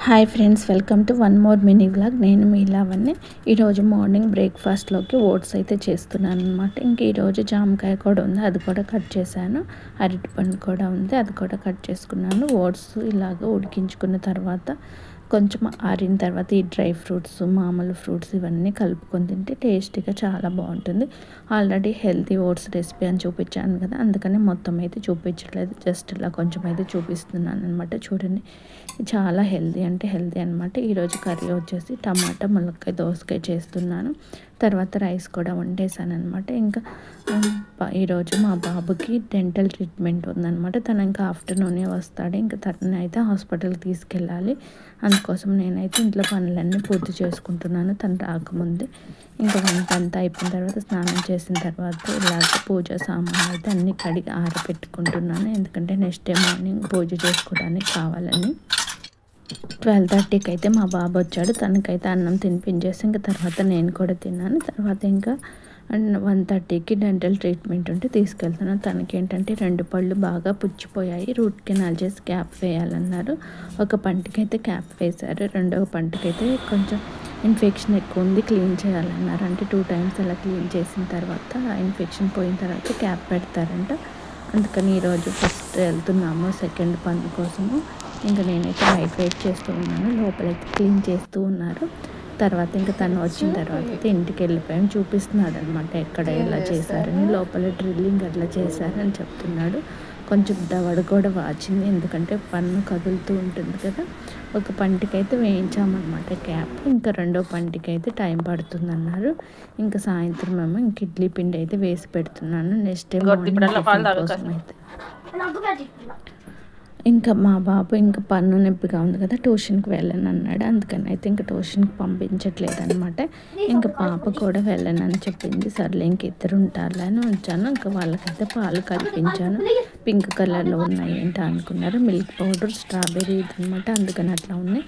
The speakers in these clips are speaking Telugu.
Hi friends, welcome to one more mini vlog. నేను మీ లావణ్య. ఈరోజు మార్నింగ్ బ్రేక్ఫాస్ట్లోకి ఓట్స్ అయితే చేస్తున్నాను అనమాట. ఇంక ఈరోజు జామకాయ కూడా ఉంది, అది కూడా కట్ చేశాను. అరటిపండు కూడా ఉంది, అది కూడా కట్ చేసుకున్నాను. ఓట్స్ ఇలాగ ఉడికించుకున్న తర్వాత కొంచెం ఆరిన తర్వాత ఈ డ్రై ఫ్రూట్స్, మామూలు ఫ్రూట్స్ ఇవన్నీ కలుపుకొని తింటే టేస్టీగా చాలా బాగుంటుంది. ఆల్రెడీ హెల్తీ ఓట్స్ రెసిపీ అని చూపించాను కదా, అందుకని మొత్తం అయితే చూపించట్లేదు, జస్ట్ ఇలా కొంచెం అయితే చూపిస్తున్నాను అనమాట. చూడండి, చాలా హెల్తీ అంటే హెల్తీ అనమాట. ఈరోజు కర్రీ వచ్చేసి టమాటా ములక్కాయ దోసకాయ చేస్తున్నాను. తర్వాత రైస్ కూడా వండేసాను అనమాట. ఇంకా ఈరోజు మా బాబుకి డెంటల్ ట్రీట్మెంట్ ఉందన్నమాట. తను ఇంకా ఆఫ్టర్నూనే వస్తాడు. ఇంకా తనని అయితే హాస్పిటల్కి తీసుకెళ్ళాలి. అందుకోసం నేనైతే ఇంట్లో పనులన్నీ పూర్తి చేసుకుంటున్నాను తను రాకముందే. ఇంకా వంట అంతా అయిపోయిన తర్వాత స్నానం చేసిన తర్వాత ఇలాగ పూజ సామాన్లు అయితే అన్నీ కడిగి ఆరబెట్టుకుంటున్నాను. ఎందుకంటే నెక్స్ట్ డే మార్నింగ్ పూజ చేసుకోవడానికి కావాలని. 12:30కి అయితే మా బాబు వచ్చాడు. తనకైతే అన్నం తినిపించేసి ఇంకా తర్వాత నేను కూడా తిన్నాను. తర్వాత ఇంకా 1:30కి డెంటల్ ట్రీట్మెంట్ ఉంటే తీసుకెళ్తున్నాను. తనకి ఏంటంటే 2 పళ్ళు బాగా పుచ్చిపోయాయి, రూట్ కెనాల్ చేసి క్యాప్ వేయాలన్నారు. ఒక పంటికైతే క్యాప్ వేశారు, రెండవ పంటికైతే కొంచెం ఇన్ఫెక్షన్ ఎక్కువ ఉంది, క్లీన్ చేయాలన్నారు. అంటే 2 టైమ్స్ అలా క్లీన్ చేసిన తర్వాత ఇన్ఫెక్షన్ పోయిన తర్వాత క్యాప్ పెడతారంట. అందుకని ఈరోజు ఫస్ట్ వెళ్తున్నాము సెకండ్ పన్ను కోసము. ఇంకా నేనైతే వెయిట్ చేస్తూ ఉన్నాను, లోపలైతే క్లీన్ చేస్తూ ఉన్నారు. తర్వాత ఇంకా తను వచ్చిన తర్వాత అయితే ఇంటికి వెళ్ళిపోయాం. చూపిస్తున్నాడు అనమాట ఎక్కడ ఎలా చేశారని. లోపల డ్రిల్లింగ్ అట్లా చేశారని చెప్తున్నాడు. కొంచెం దవడ కూడా వాచింది, ఎందుకంటే పన్ను కదులుతూ ఉంటుంది కదా. ఒక పంటికైతే వేయించామన్నమాట క్యాప్, ఇంకా రెండో పంటికైతే టైం పడుతుంది అన్నారు. ఇంకా సాయంత్రం ఏమో ఇంక ఇడ్లీ పిండి అయితే వేసి పెడుతున్నాను. నెక్స్ట్ డే కోసం అయితే ఇంకా మా బాబు ఇంకా పన్ను నొప్పిగా ఉంది కదా, ట్యూషన్కి వెళ్ళను అన్నాడు. అందుకని అయితే ఇంకా ట్యూషన్కి పంపించట్లేదు అనమాట. ఇంకా పాప కూడా వెళ్ళను అని చెప్పింది. సర్లే ఇంక ఇద్దరు ఉంటారులే అని ఉంచాను. ఇంకా వాళ్ళకైతే పాలు కల్పించాను. పింక్ కలర్లో ఉన్నాయి ఏంటి అనుకున్నారు, మిల్క్ పౌడర్ స్ట్రాబెర్రీ అనమాట, అందుకని అట్లా ఉన్నాయి.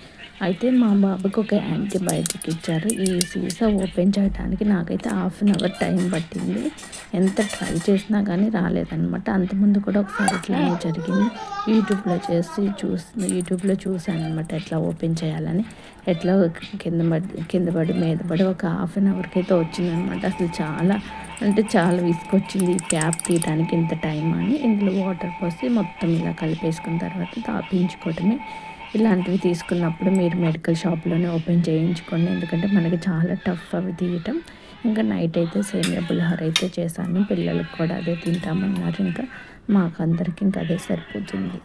అయితే మా బాబుకి ఒక యాంటీబయాటిక్ ఇచ్చారు. ఈ సీసా ఓపెన్ చేయడానికి నాకైతే 1/2 అవర్ టైం పట్టింది. ఎంత ట్రై చేసినా కానీ రాలేదన్నమాట. అంతకుముందు కూడా ఒకసారి ఇట్లానే జరిగింది. యూట్యూబ్లో చూసాను అనమాట ఎట్లా ఓపెన్ చేయాలని. ఎట్లా కింద పడి మీద పడి ఒక 1/2 అవర్కి అయితే వచ్చిందనమాట. అసలు చాలా విసుకొచ్చింది ఈ క్యాప్ తీయడానికి ఇంత టైం అని. ఇందులో వాటర్ పోసి మొత్తం ఇలా కలిపేసుకున్న తర్వాత తాపించుకోవటమే. ఇలాంటివి తీసుకున్నప్పుడు మీరు మెడికల్ షాప్లోనే ఓపెన్ చేయించుకోండి, ఎందుకంటే మనకి చాలా టఫ్ అవి తీయటం. ఇంకా నైట్ అయితే సేమియా పులిహోర అయితే చేశాను. పిల్లలకు కూడా అదే తింటామన్నారు. ఇంకా మాకందరికి ఇంకా అదే సరిపోతుంది.